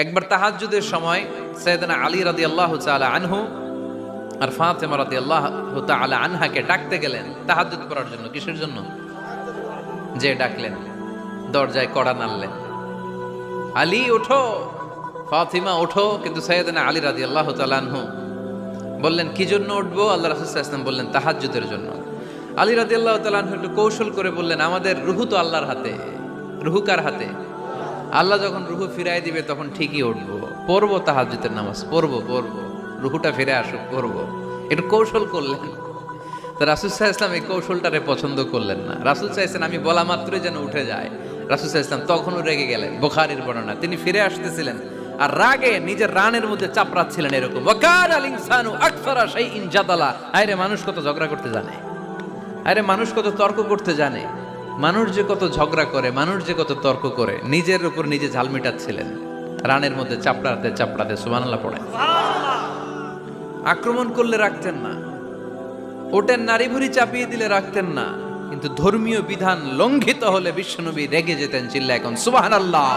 একবার তাহাজ্জুদের সময় সাইয়েদনা আলী রাদিয়াল্লাহু তাআলা আনহু আর ফাতেমা রাদিয়াল্লাহু তাআলা আনহাকে ডাকতে গেলেন তাহাজ্জুদ পড়ার জন্য। কিসের জন্য? যে ডাকলেন, দরজায় কড়া নাড়লেন, আলী ওঠো, ফাতিমা ওঠো। কিন্তু সাইয়েদনা আলী রাদিয়াল্লাহু তাআলা আনহু বললেন কি জন্য উঠবো? আল্লাহ রাসূল সাল্লাল্লাহু আলাইহি ওয়াসাল্লাম বললেন তাহাজ্জুদের জন্য। আলী রাদিয়াল্লাহু তাআলা আনহু একটু কৌশল করে বললেন, আমাদের রুহু তো আল্লাহর হাতে। রুহু কার হাতে? আল্লাহ যখন রুহু ফিরাই দিবে তখন ঠিকই উঠবো, পড়বো তাহাজ্জুদের নামাজ, পড়বো, রুহুটা ফিরে আসুক, পড়বো। একটু কৌশল করলেন। তো রাসূল সাল্লাল্লাহু আলাইহি ওয়াসাল্লাম এই কৌশলটারে পছন্দ করলেন না। রাসূল সাল্লাল্লাহু আলাইহি ওয়াসাল্লাম আমি বলা মাত্রই যেন উঠে যায়। রাসূল সাল্লাল্লাহু আলাইহি ওয়াসাল্লাম তখনও রেগে গেলেন। বুখারীর বর্ণনা, তিনি ফিরে আসতেছিলেন আর রাগে নিজের রানের মধ্যে চাপড়াচ্ছিলেন এরকম, ওয়াকানাল ইনসানু আকসারা শাইইন জাদালা। আরে মানুষ কত ঝগড়া করতে জানে, আরে মানুষ কত তর্ক করতে জানে, মানুষ যে কত ঝগড়া করে, মানুষ যে কত তর্ক করে, নিজের উপর নিজে ঝাল মেটাচ্ছিলেন রানের মধ্যে চাপড়াতে চাপড়াতে। সুবহানাল্লাহ পড়ে। আক্রমণ করলে রাখতেন না, ওটের নারী ভুঁড়ি চাপিয়ে দিলে রাখতেন না, কিন্তু ধর্মীয় বিধান লঙ্ঘিত হলে বিশ্বনবী রেগে যেতেন, চিল্লায় এখন সুবহানাল্লাহ।